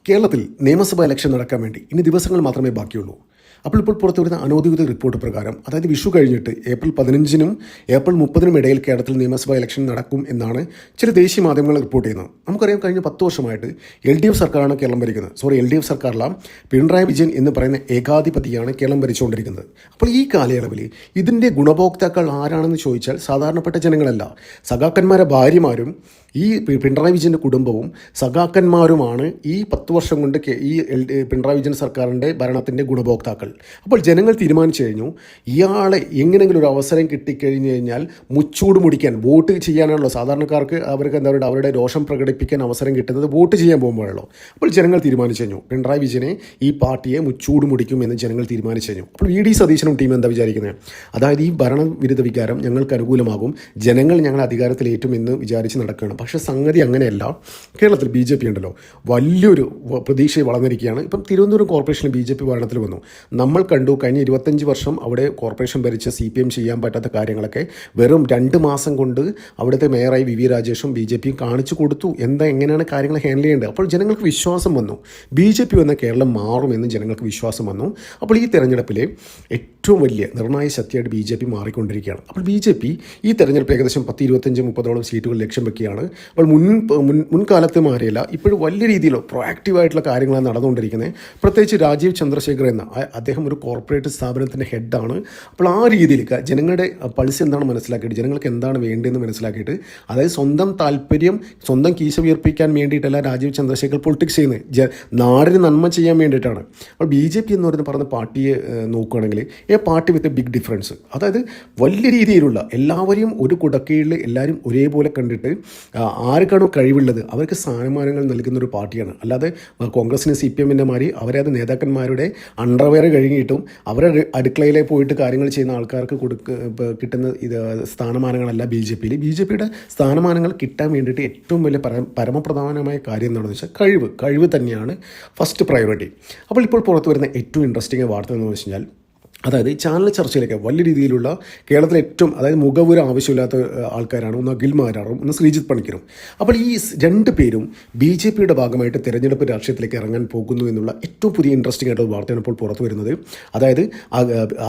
കേരളത്തിൽ നിയമസഭാ ഇലക്ഷൻ നടക്കാൻ വേണ്ടി ഇനി ദിവസങ്ങൾ മാത്രമേ ബാക്കിയുള്ളൂ. അപ്പോൾ പുറത്തു വരുന്ന അനൗദ്യോഗിക റിപ്പോർട്ട് പ്രകാരം, അതായത് വിഷു കഴിഞ്ഞിട്ട് ഏപ്രിൽ 15-നും ഏപ്രിൽ 30-നും ഇടയിൽ കേരളത്തിൽ നിയമസഭാ ഇലക്ഷൻ നടക്കും എന്നാണ് ചില ദേശീയ മാധ്യമങ്ങൾ റിപ്പോർട്ട് ചെയ്യുന്നത്. നമുക്കറിയാം, കഴിഞ്ഞ 10 വർഷമായിട്ട് LDF സർക്കാരാണ് കേരളം ഭരിക്കുന്നത്. LDF സർക്കാരല്ല, പിണറായി വിജയൻ എന്ന് പറയുന്ന ഏകാധിപതിയാണ് കേരളം ഭരിച്ചുകൊണ്ടിരിക്കുന്നത്. അപ്പോൾ ഈ കാലയളവിൽ ഇതിൻ്റെ ഗുണഭോക്താക്കൾ ആരാണെന്ന് ചോദിച്ചാൽ സാധാരണപ്പെട്ട ജനങ്ങളല്ല, സഖാക്കന്മാരെ ഭാര്യമാരും ഈ പിണറായി വിജയൻ്റെ കുടുംബവും സഖാക്കന്മാരുമാണ് ഈ 10 വർഷം കൊണ്ട് ഈ പിണറായി വിജയൻ സർക്കാരിൻ്റെ ഭരണത്തിൻ്റെ ഗുണഭോക്താക്കൾ. അപ്പോൾ ജനങ്ങൾ തീരുമാനിച്ചു കഴിഞ്ഞു, ഇയാളെ എങ്ങനെയെങ്കിലും ഒരു അവസരം കിട്ടിക്കഴിഞ്ഞു കഴിഞ്ഞാൽ മുച്ചൂട് മുടിക്കാൻ, വോട്ട് ചെയ്യാനാണല്ലോ സാധാരണക്കാർക്ക്, അവർക്ക് എന്താ പറയുക, അവരുടെ രോഷം പ്രകടിപ്പിക്കാൻ അവസരം കിട്ടുന്നത് വോട്ട് ചെയ്യാൻ പോകുമ്പോഴല്ലോ. അപ്പോൾ ജനങ്ങൾ തീരുമാനിച്ചു കഴിഞ്ഞു, പിണറായി വിജയനെ, ഈ പാർട്ടിയെ മുച്ചൂട് മുടിക്കും എന്ന് ജനങ്ങൾ തീരുമാനിച്ചു കഴിഞ്ഞു. അപ്പോൾ VD സതീശനും ടീം എന്താ വിചാരിക്കുന്നത്? അതായത് ഈ ഭരണവിരുദ്ധ വികാരം ഞങ്ങൾക്ക് അനുകൂലമാകും, ജനങ്ങൾ ഞങ്ങൾ അധികാരത്തിലേറ്റും എന്ന് വിചാരിച്ച് നടക്കുകയാണ്. പക്ഷേ സംഗതി അങ്ങനെയല്ല. കേരളത്തിൽ BJP ഉണ്ടല്ലോ, വലിയൊരു പ്രതീക്ഷയിൽ വളർന്നിരിക്കുകയാണ്. ഇപ്പം തിരുവനന്തപുരം കോർപ്പറേഷനിൽ BJP ഭരണത്തിൽ വന്നു. നമ്മൾ കണ്ടു, കഴിഞ്ഞ 25 വർഷം അവിടെ കോർപ്പറേഷൻ ഭരിച്ച CPM ചെയ്യാൻ പറ്റാത്ത കാര്യങ്ങളൊക്കെ വെറും 2 മാസം കൊണ്ട് അവിടുത്തെ മേയറായി VV രാജേഷും BJPയും കാണിച്ചു കൊടുത്തു, എങ്ങനെയാണ് കാര്യങ്ങൾ ഹാൻഡിൽ ചെയ്യേണ്ടത്. അപ്പോൾ ജനങ്ങൾക്ക് വിശ്വാസം വന്നു, BJP വന്ന കേരളം മാറുമെന്ന് ജനങ്ങൾക്ക് വിശ്വാസം വന്നു. അപ്പോൾ ഈ തെരഞ്ഞെടുപ്പിലെ ഏറ്റവും വലിയ നിർണായക ശക്തിയായിട്ട് BJP മാറിക്കൊണ്ടിരിക്കുകയാണ്. അപ്പോൾ BJP ഈ തെരഞ്ഞെടുപ്പ് ഏകദേശം 10, 25, 30ഓളം സീറ്റുകൾ ലക്ഷ്യം വെക്കുകയാണ്. അപ്പോൾ മുൻകാലത്തെ മാറിയല്ല, ഇപ്പോഴും വലിയ രീതിയിൽ പ്രൊആക്റ്റീവായിട്ടുള്ള കാര്യങ്ങളാണ് നടന്നുകൊണ്ടിരിക്കുന്നത്. പ്രത്യേകിച്ച് രാജീവ് ചന്ദ്രശേഖർ എന്ന അദ്ദേഹം ഒരു കോർപ്പറേറ്റ് സ്ഥാപനത്തിൻ്റെ ഹെഡാണ്. അപ്പോൾ ആ രീതിയിൽ ജനങ്ങളുടെ പൾസ് എന്താണ് മനസ്സിലാക്കിയിട്ട്, ജനങ്ങൾക്ക് എന്താണ് വേണ്ടതെന്ന് മനസ്സിലാക്കിയിട്ട്, അതായത് സ്വന്തം താല്പര്യം, സ്വന്തം കീശ ഉയർപ്പിക്കാൻ വേണ്ടിയിട്ടല്ല രാജീവ് ചന്ദ്രശേഖർ പൊളിറ്റിക്സ് ചെയ്യുന്നത്, നാടിന് നന്മ ചെയ്യാൻ വേണ്ടിയിട്ടാണ്. അപ്പോൾ BJP എന്ന് പറയുന്ന പാർട്ടിയെ നോക്കുകയാണെങ്കിൽ party with a big difference, അതായത് വലിയ രീതിയിലുള്ള എല്ലാവരെയും ഒരു കുടക്കീഴിൽ എല്ലാവരും ഒരേപോലെ കണ്ടിട്ട് ആർക്കാണോ കഴിവുള്ളത് അവർക്ക് സ്ഥാനമാനങ്ങൾ നൽകുന്നൊരു പാർട്ടിയാണ്. അല്ലാതെ കോൺഗ്രസിന് CPM-ൻ്റെ മാതിരി അവരെ അത് നേതാക്കന്മാരുടെ അണ്ടർവെയർ കഴിഞ്ഞിട്ടും അവരുടെ അടുക്കളയിലെ പോയിട്ട് കാര്യങ്ങൾ ചെയ്യുന്ന ആൾക്കാർക്ക് കിട്ടുന്ന സ്ഥാനമാനങ്ങളല്ല BJPയുടെ സ്ഥാനമാനങ്ങൾ കിട്ടാൻ വേണ്ടിയിട്ട് ഏറ്റവും വലിയ പരമപ്രധാനമായ കാര്യം എന്താണെന്ന് വെച്ചാൽ കഴിവ് തന്നെയാണ് ഫസ്റ്റ് പ്രയോറിറ്റി. അപ്പോൾ ഇപ്പോൾ പുറത്തു വരുന്ന ഏറ്റവും ഇൻട്രസ്റ്റിംഗ് വാർത്ത എന്ന് വെച്ച് കഴിഞ്ഞാൽ, അതായത് ചാനൽ ചർച്ചയിലൊക്കെ വലിയ രീതിയിലുള്ള കേരളത്തിലെ ഏറ്റവും, അതായത് മുഖവുര ആവശ്യമില്ലാത്ത ആൾക്കാരാണ്, ഒന്ന് അഖിൽ മാരാറും ഒന്ന് ശ്രീജിത്ത് പണിക്കരും. അപ്പോൾ ഈ 2 പേരും BJPയുടെ ഭാഗമായിട്ട് തെരഞ്ഞെടുപ്പ് രാഷ്ട്രീയത്തിലേക്ക് ഇറങ്ങാൻ പോകുന്നു എന്നുള്ള ഏറ്റവും പുതിയ ഇൻട്രസ്റ്റിംഗ് ആയിട്ടുള്ള വാർത്തയാണ് ഇപ്പോൾ പുറത്തു വരുന്നത്. അതായത്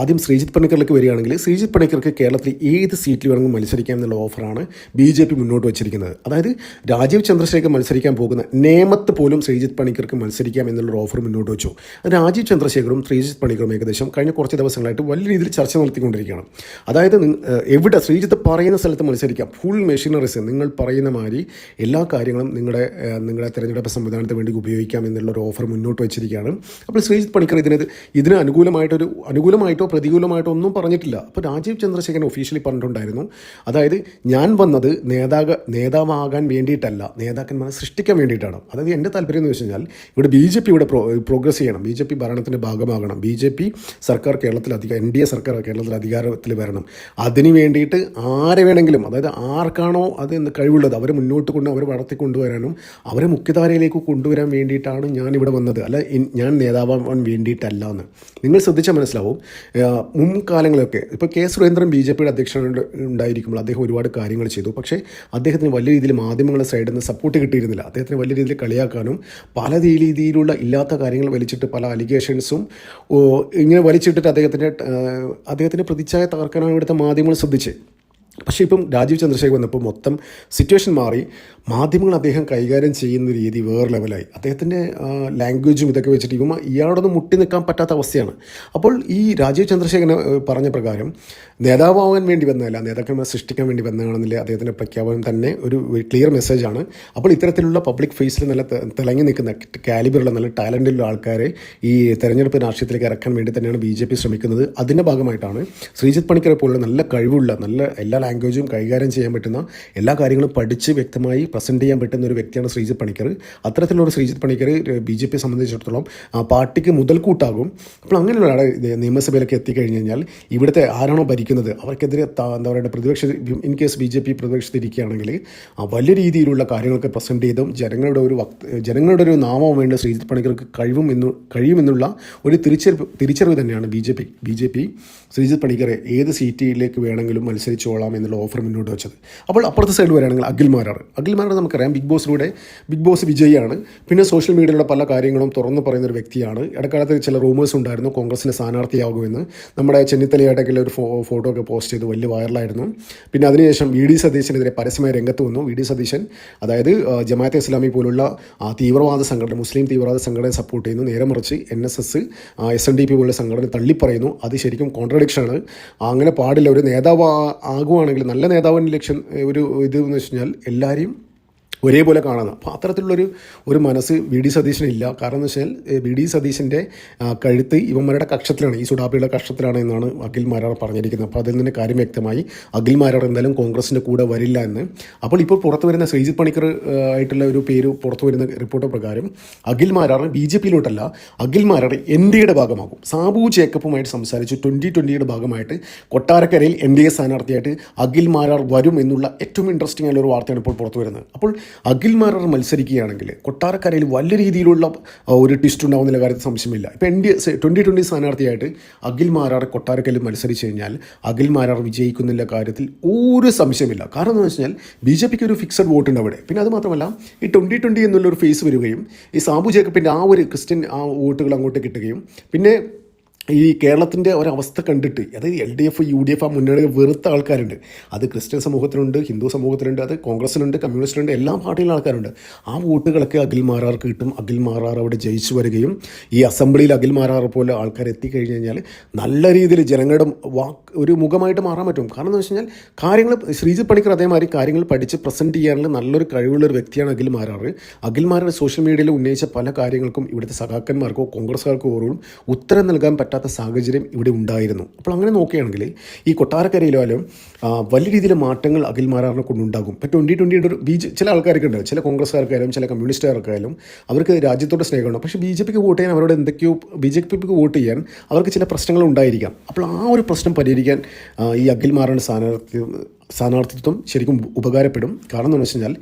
ആദ്യം ശ്രീജിത്ത് പണിക്കറിലേക്ക് വരികയാണെങ്കിൽ, ശ്രീജിത്ത് പണിക്കർക്ക് കേരളത്തിൽ ഏത് സീറ്റിൽ വേണമെങ്കിലും മത്സരിക്കാം എന്നുള്ള ഓഫറാണ് BJP മുന്നോട്ട് വച്ചിരിക്കുന്നത്. അതായത് രാജീവ് ചന്ദ്രശേഖർ മത്സരിക്കാൻ പോകുന്ന നേമത്ത് പോലും ശ്രീജിത്ത് പണിക്കർക്ക് മത്സരിക്കാം എന്നുള്ള ഓഫർ മുന്നോട്ട് വെച്ചു. രാജീവ് ചന്ദ്രശേഖറും ശ്രീജിത്ത് പണിക്കറും ഏകദേശം കഴിഞ്ഞ കുറച്ച് ദിവസങ്ങളായിട്ട് വലിയ രീതിയിൽ ചർച്ച നടത്തിക്കൊണ്ടിരിക്കുകയാണ്. അതായത് എവിടെ ശ്രീജിത്ത് പറയുന്ന സ്ഥലത്ത് മത്സരിക്കാം, ഫുൾ മെഷീനറീസ്, നിങ്ങൾ പറയുന്ന മാതിരി എല്ലാ കാര്യങ്ങളും നിങ്ങളുടെ തെരഞ്ഞെടുപ്പ് സംവിധാനത്തിന് വേണ്ടി ഉപയോഗിക്കാം എന്നുള്ള ഒരു ഓഫർ മുന്നോട്ട് വെച്ചിരിക്കുകയാണ്. അപ്പോൾ ശ്രീജിത്ത് പണിക്കർ ഇതിന് അനുകൂലമായിട്ടോ പ്രതികൂലമായിട്ടോ ഒന്നും പറഞ്ഞിട്ടില്ല. അപ്പോൾ രാജീവ് ചന്ദ്രശേഖരൻ ഒഫീഷ്യലി പറഞ്ഞിട്ടുണ്ടായിരുന്നു, അതായത് ഞാൻ വന്നത് നേതാവാകാൻ വേണ്ടിയിട്ടല്ല, നേതാക്കന്മാരെ സൃഷ്ടിക്കാൻ വേണ്ടിയിട്ടാണ്. അതായത് എൻ്റെ താല്പര്യം എന്ന് വെച്ച് കഴിഞ്ഞാൽ ഇവിടെ BJP ഇവിടെ പ്രോഗ്രസ് ചെയ്യണം, BJP ഭരണത്തിൻ്റെ ഭാഗമാകണം, BJP സർക്കാർ NDA സർക്കാർ കേരളത്തിൽ അധികാരത്തിൽ വരണം. അതിന് വേണ്ടിയിട്ട് ആരെ വേണമെങ്കിലും, അതായത് ആർക്കാണോ അത് കഴിവുള്ളത് അവരെ മുന്നോട്ട് അവരെ വളർത്തിക്കൊണ്ടുവരാനും അവരെ മുഖ്യധാരയിലേക്ക് കൊണ്ടുവരാൻ വേണ്ടിയിട്ടാണ് ഞാനിവിടെ വന്നത്, അല്ല ഞാൻ നേതാവാൻ വേണ്ടിയിട്ടല്ല എന്ന്. നിങ്ങൾ ശ്രദ്ധിച്ചാൽ മനസ്സിലാവും. മുൻകാലങ്ങളൊക്കെ ഇപ്പോൾ K. സുരേന്ദ്രൻ BJPയുടെ അധ്യക്ഷൻ ഉണ്ടായിരിക്കുമ്പോൾ അദ്ദേഹം ഒരുപാട് കാര്യങ്ങൾ ചെയ്തു. പക്ഷേ അദ്ദേഹത്തിന് വലിയ രീതിയിൽ മാധ്യമങ്ങളുടെ സൈഡിൽ നിന്ന് സപ്പോർട്ട് കിട്ടിയിരുന്നില്ല. അദ്ദേഹത്തിന് വലിയ രീതിയിൽ കളിയാക്കാനും പല രീതിയിലുള്ള ഇല്ലാത്ത കാര്യങ്ങൾ വലിച്ചിട്ട് പല അലിഗേഷൻസും ഇങ്ങനെ വലിച്ചിട്ടിട്ട് അദ്ദേഹത്തിൻ്റെ പ്രതിച്ഛായ തകർക്കാനാണ് ഇവിടുത്തെ മാധ്യമങ്ങൾ ശ്രദ്ധിച്ചത്. പക്ഷേ ഇപ്പം രാജീവ് ചന്ദ്രശേഖർ വന്നപ്പോൾ മൊത്തം സിറ്റുവേഷൻ മാറി. മാധ്യമങ്ങൾ അദ്ദേഹം കൈകാര്യം ചെയ്യുന്ന രീതി വേറെ ലെവലായി. അദ്ദേഹത്തിൻ്റെ ലാംഗ്വേജും ഇതൊക്കെ വെച്ചിട്ട് ഇയാളോടൊന്നും മുട്ടി നിൽക്കാൻ പറ്റാത്ത അവസ്ഥയാണ്. അപ്പോൾ ഈ രാജീവ് ചന്ദ്രശേഖരൻ പറഞ്ഞ പ്രകാരം നേതാവാകാൻ വേണ്ടി വന്നതല്ല, നേതാക്കന്മാരെ സൃഷ്ടിക്കാൻ വേണ്ടി വന്നതാണെന്നില്ല അദ്ദേഹത്തിൻ്റെ പ്രഖ്യാപനം തന്നെ ഒരു ക്ലിയർ മെസ്സേജാണ്. അപ്പോൾ ഇത്തരത്തിലുള്ള പബ്ലിക് ഫേസിൽ നല്ല തിളങ്ങി നിൽക്കുന്ന കാലിബറുള്ള നല്ല ടാലൻ്റുള്ള ആൾക്കാരെ ഈ തെരഞ്ഞെടുപ്പ് രാഷ്ട്രീയത്തിലേക്ക് ഇറക്കാൻ വേണ്ടി തന്നെയാണ് BJP ശ്രമിക്കുന്നത്. അതിൻ്റെ ഭാഗമായിട്ടാണ് ശ്രീജിത്ത് പണിക്കരെ പോലുള്ള നല്ല കഴിവുള്ള, നല്ല എല്ലാ ലാംഗ്വേജും കൈകാര്യം ചെയ്യാൻ പറ്റുന്ന, എല്ലാ കാര്യങ്ങളും പഠിച്ച് വ്യക്തമായി പ്രസൻറ്റ് ചെയ്യാൻ പറ്റുന്ന ഒരു വ്യക്തിയാണ് ശ്രീജിത്ത് പണിക്കർ. അത്തരത്തിലുള്ള ശ്രീജിത്ത് പണിക്കർ BJP സംബന്ധിച്ചിടത്തോളം പാർട്ടിക്ക് മുതൽക്കൂട്ടാകും. അപ്പോൾ അങ്ങനെയുള്ള നിയമസഭയിലേക്ക് എത്തിക്കഴിഞ്ഞ് കഴിഞ്ഞാൽ ഇവിടുത്തെ ആരാണോ ഭരിക്കുന്നത് അവർക്കെതിരെ എന്താ പറയുക, പ്രതിപക്ഷ ഇൻ കേസ് BJP പ്രതിപക്ഷത്തിരിക്കുകയാണെങ്കിൽ വലിയ രീതിയിലുള്ള കാര്യങ്ങളൊക്കെ പ്രസൻറ്റ് ചെയ്തും ജനങ്ങളുടെ ഒരു നാമം വേണ്ട ശ്രീജിത്ത് പണിക്കർക്ക് കഴിയുമെന്നുള്ള ഒരു തിരിച്ചറിവ് തന്നെയാണ് BJP ശ്രീജിത്ത് പണിക്കറെ ഏത് സീറ്റിലേക്ക് വേണമെങ്കിലും മത്സരിച്ചോളാം എന്നുള്ള ഓഫർ മുന്നോട്ട് വെച്ചത്. അപ്പോൾ അപ്പുറത്തെ സൈഡ് വരികയാണെങ്കിൽ അഖിൽ മാരാർ നമുക്കറിയാം ബിഗ് ബോസ് വിജയിയാണ്. പിന്നെ സോഷ്യൽ മീഡിയയിലുള്ള പല കാര്യങ്ങളും തുറന്നു പറയുന്ന ഒരു വ്യക്തിയാണ്. ഇടക്കാലത്ത് ചില റൂമേഴ്സ് ഉണ്ടായിരുന്നു കോൺഗ്രസിൻ്റെ സ്ഥാനാർത്ഥിയാകുമെന്ന്. നമ്മുടെ ചെന്നിത്തലയായിട്ടൊക്കെ ഒരു ഫോട്ടോ ഒക്കെ പോസ്റ്റ് ചെയ്ത് വലിയ വൈറലായിരുന്നു. പിന്നെ അതിനുശേഷം VD സതീശനെതിരെ പരസ്യമായ രംഗത്ത് വന്നു. VD സതീശൻ അതായത് ജമാഅത്തെ ഇസ്ലാമി പോലുള്ള തീവ്രവാദ സംഘടന, മുസ്ലിം തീവ്രവാദ സംഘടനയെ സപ്പോർട്ട് ചെയ്യുന്നു. നേരെ മറിച്ച് NSS SNDP പോലുള്ള സംഘടന തള്ളിപ്പറയുന്നു. അത് ശരിക്കും കോൺട്രഡിക്ഷനാണ്. അങ്ങനെ പാടില്ല. ഒരു നേതാവ് ആകുവാണെങ്കിൽ, നല്ല നേതാവിൻ്റെ ലക്ഷ്യം ഇത് എന്ന് വെച്ച് കഴിഞ്ഞാൽ എല്ലാവരെയും ഒരേപോലെ കാണുന്നത്. അപ്പോൾ അത്തരത്തിലുള്ളൊരു മനസ്സ് VD സതീശനില്ല. കാരണം എന്ന് വെച്ചാൽ VD സതീശൻ്റെ കഴുത്ത് ഇവന്മാരുടെ കക്ഷത്തിലാണ്, ഈ സുഡാപ്പിയുടെ കക്ഷത്തിലാണ് എന്നാണ് അഖിൽ മാരാർ പറഞ്ഞിരിക്കുന്നത്. അപ്പോൾ അതിൽ നിന്ന് കാര്യം വ്യക്തമായി. അഖിൽ മാരാർ എന്തായാലും കോൺഗ്രസിൻ്റെ കൂടെ വരില്ല എന്ന്. അപ്പോൾ ഇപ്പോൾ പുറത്തു വരുന്ന ശ്രീജിത്ത് പണിക്കർ ആയിട്ടുള്ള ഒരു പേര് പുറത്തു വരുന്ന റിപ്പോർട്ട് പ്രകാരം അഖിൽ മാരാർ BJPയിലോട്ടല്ല, അഖിൽ മാരാർ NDAയുടെ ഭാഗമാകും. സാബു ജേക്കബുമായിട്ട് സംസാരിച്ചു. 2020യുടെ ഭാഗമായിട്ട് കൊട്ടാരക്കരയിൽ NDA സ്ഥാനാർത്ഥിയായിട്ട് അഖിൽ മാരാർ വരും എന്നുള്ള ഏറ്റവും ഇൻട്രസ്റ്റിംഗ് ആയിട്ടുള്ള ഒരു വാർത്തയാണ് ഇപ്പോൾ പുറത്തു വരുന്നത്. അപ്പോൾ അഖിൽ മാരാർ മത്സരിക്കുകയാണെങ്കിൽ കൊട്ടാരക്കരയിൽ വലിയ രീതിയിലുള്ള ഒരു ട്വിസ്റ്റ് ഉണ്ടാകുന്ന കാര്യത്തിൽ സംശയമില്ല. ഇപ്പോൾ 2020 സ്ഥാനാർത്ഥിയായിട്ട് അഖിൽ മാരാർ കൊട്ടാരക്കരയിൽ മത്സരിച്ച് കഴിഞ്ഞാൽ അഖിൽ മാരാർ വിജയിക്കുന്നില്ല കാര്യത്തിൽ ഒരു സംശയമില്ല. കാരണം എന്ന് വെച്ച് കഴിഞ്ഞാൽ BJPക്ക് ഒരു ഫിക്സഡ് വോട്ട് ഉണ്ട് അവിടെ. പിന്നെ അത് മാത്രമല്ല ഈ 2020 എന്നുള്ളൊരു ഫേസ് വരികയും ഈ സാബു ജേക്കബിൻ്റെ ആ ഒരു ക്രിസ്ത്യൻ വോട്ടുകൾ അങ്ങോട്ട് കിട്ടുകയും പിന്നെ ഈ കേരളത്തിൻ്റെ ഒരവസ്ഥ കണ്ടിട്ട്, അതായത് LDF UDF മുന്നണികൾ വെറുത്ത ആൾക്കാരുണ്ട്. അത് ക്രിസ്ത്യൻ സമൂഹത്തിലുണ്ട്, ഹിന്ദു സമൂഹത്തിലുണ്ട്, അത് കോൺഗ്രസിനുണ്ട്, കമ്മ്യൂണിസ്റ്റിലുണ്ട്, എല്ലാ പാർട്ടിയിലും ആൾക്കാരുണ്ട്. ആ വോട്ടുകളൊക്കെ അഖിൽ മാരാർക്ക് കിട്ടും. അഖിൽ മാരാർ അവിടെ ജയിച്ചു വരികയും ഈ അസംബ്ലിയിൽ അഖിൽ മാരാർ പോലെ ആൾക്കാർ എത്തിക്കഴിഞ്ഞ് കഴിഞ്ഞാൽ നല്ല രീതിയിൽ ജനങ്ങളുടെ ഒരു മുഖമായിട്ട് മാറാൻ പറ്റും. കാരണം എന്ന് വെച്ച് കഴിഞ്ഞാൽ കാര്യങ്ങൾ ശ്രീജിത്ത് പണിക്കർ അതേമാതിരി കാര്യങ്ങൾ പഠിച്ച് പ്രസൻറ്റ് ചെയ്യാനുള്ള നല്ലൊരു കഴിവുള്ളൊരു വ്യക്തിയാണ് അഖിൽ മാരാർ. അഖിൽ മാരാർ സോഷ്യൽ മീഡിയയിൽ ഉന്നയിച്ച പല കാര്യങ്ങൾക്കും ഇവിടുത്തെ സഖാക്കന്മാർക്കോ കോൺഗ്രസ്സുകാർക്കോ പോലും ഉത്തരം നൽകാൻ പറ്റാത്ത സാഹചര്യം ഇവിടെ ഉണ്ടായിരുന്നു. അപ്പോൾ അങ്ങനെ നോക്കുകയാണെങ്കിൽ ഈ കൊട്ടാരക്കരയിലായാലും വലിയ രീതിയിലെ മാറ്റങ്ങൾ അഖിൽ മാരാറിനെ കൊണ്ടുണ്ടാകും. ഇപ്പോൾ 2020 ചില ആൾക്കാർക്ക് ഉണ്ട്, ചില കോൺഗ്രസ്സുകാർക്കായാലും ചില കമ്മ്യൂണിസ്റ്റുകാർക്കായാലും അവർക്ക് രാജ്യത്തോട് സ്നേഹമുണ്ട്. പക്ഷേ BJPക്ക് വോട്ട് ചെയ്യാൻ അവരോട് എന്തൊക്കെയോ BJPക്ക് വോട്ട് ചെയ്യാൻ അവർക്ക് ചില പ്രശ്നങ്ങൾ ഉണ്ടായിരിക്കാം. അപ്പോൾ ആ ഒരു പ്രശ്നം പരിഹരിക്കാൻ ഈ അഖിൽ മാരാറിൻ്റെ സ്ഥാനാർത്ഥിത്വം ശരിക്കും ഉപകാരപ്പെടും. കാരണം എന്ന് വെച്ച് കഴിഞ്ഞാൽ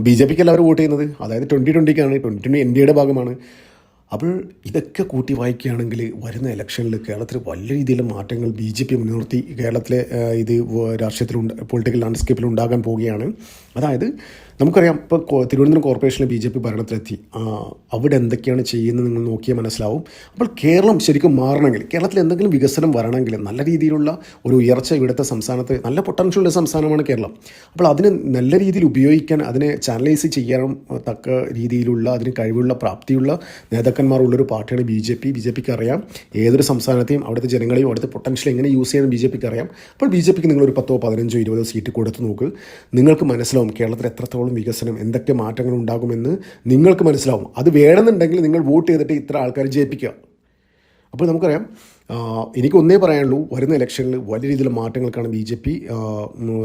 BJPക്കല്ല അവർ വോട്ട് ചെയ്യുന്നത്, അതായത് 2020ക്കാണ്. 2020 NDAയുടെ ഭാഗമാണ്. അപ്പോൾ ഇതൊക്കെ കൂട്ടി വായിക്കുകയാണെങ്കിൽ വരുന്ന ഇലക്ഷനിൽ കേരളത്തിൽ വലിയ രീതിയിലുള്ള മാറ്റങ്ങൾ BJP മുൻനിർത്തി കേരളത്തിലെ രാഷ്ട്രീയത്തിൽ പൊളിറ്റിക്കൽ ലാൻഡ്സ്കേപ്പിൽ ഉണ്ടാകാൻ പോവുകയാണ്. അതായത് നമുക്കറിയാം, ഇപ്പോൾ തിരുവനന്തപുരം കോർപ്പറേഷനിൽ BJP ഭരണത്തിലെത്തി. അവിടെ എന്തൊക്കെയാണ് ചെയ്യുന്നത് നിങ്ങൾ നോക്കിയാൽ മനസ്സിലാവും. അപ്പോൾ കേരളം ശരിക്കും മാറണമെങ്കിൽ, കേരളത്തിൽ എന്തെങ്കിലും വികസനം വരണമെങ്കിൽ, നല്ല രീതിയിലുള്ള ഒരു ഉയർച്ച ഇവിടുത്തെ സംസ്ഥാനത്ത് നല്ല പൊട്ടൻഷ്യലുള്ള സംസ്ഥാനമാണ് കേരളം. അപ്പോൾ അതിനെ നല്ല രീതിയിൽ ഉപയോഗിക്കാൻ, അതിനെ ചാനലൈസ് ചെയ്യാനും തക്ക രീതിയിലുള്ള അതിന് കഴിവുള്ള പ്രാപ്തിയുള്ള നേതാക്കന്മാരുള്ളൊരു പാർട്ടിയാണ് BJPക്ക് അറിയാം ഏതൊരു സംസ്ഥാനത്തെയും അവിടുത്തെ ജനങ്ങളെയും അവിടുത്തെ പൊട്ടൻഷ്യൽ എങ്ങനെ യൂസ് ചെയ്യണം BJPക്ക് അറിയാം. അപ്പോൾ BJPക്ക് നിങ്ങളൊരു 10, 15, 20 സീറ്റ് കൊടുത്ത് നോക്ക്. നിങ്ങൾക്ക് മനസ്സിലാവും കേരളത്തിൽ എത്രത്തോളം വികസനം, എന്തൊക്കെ മാറ്റങ്ങൾ ഉണ്ടാകുമെന്ന് നിങ്ങൾക്ക് മനസ്സിലാവും. അത് വേണമെന്നുണ്ടെങ്കിൽ നിങ്ങൾ വോട്ട് ചെയ്തിട്ട് ഇത്ര ആൾക്കാർ ജയിപ്പിക്കുക. അപ്പോൾ നമുക്കറിയാം, എനിക്ക് ഒന്നേ പറയാനുള്ളൂ, വരുന്ന ഇലക്ഷനിൽ വലിയ രീതിയിലുള്ള മാറ്റങ്ങൾക്കാണ് BJP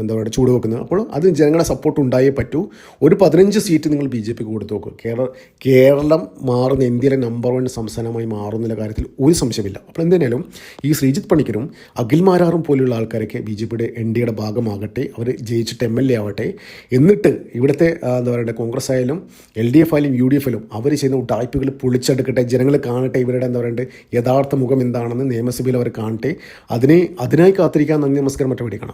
എന്താ പറയുക ചൂടുവെക്കുന്നത്. അപ്പോൾ അത് ജനങ്ങളുടെ സപ്പോർട്ട് ഉണ്ടായേ പറ്റൂ. ഒരു 15 സീറ്റ് നിങ്ങൾ BJPക്ക് കൊടുത്തു നോക്കുക. കേരളം മാറുന്ന ഇന്ത്യയിലെ നമ്പർ 1 സംസ്ഥാനമായി മാറുന്ന കാര്യത്തിൽ ഒരു സംശയമില്ല. അപ്പോൾ എന്തായാലും ഈ ശ്രീജിത്ത് പണിക്കരും അഖിൽ മാരാറും പോലെയുള്ള ആൾക്കാരൊക്കെ BJPയുടെ NDAയുടെ ഭാഗമാകട്ടെ, അവർ ജയിച്ചിട്ട് MLA ആവട്ടെ. എന്നിട്ട് ഇവിടുത്തെ എന്താ പറയുക കോൺഗ്രസ് ആയാലും LDF ആയാലും UDF ആയാലും അവർ ചെയ്യുന്ന ഉടായ്പകൾ പൊളിച്ചെടുക്കട്ടെ. ജനങ്ങൾ കാണട്ടെ ഇവരുടെ എന്താ പറയണ്ടേ യഥാർത്ഥ മുഖം എന്താണെന്ന് നിയമസഭയിൽ അവർ കാണട്ടെ. അതിനായി കാത്തിരിക്കാൻ. നന്ദി, നമസ്കാരം. മറ്റു വീഡിയോ കാണാം.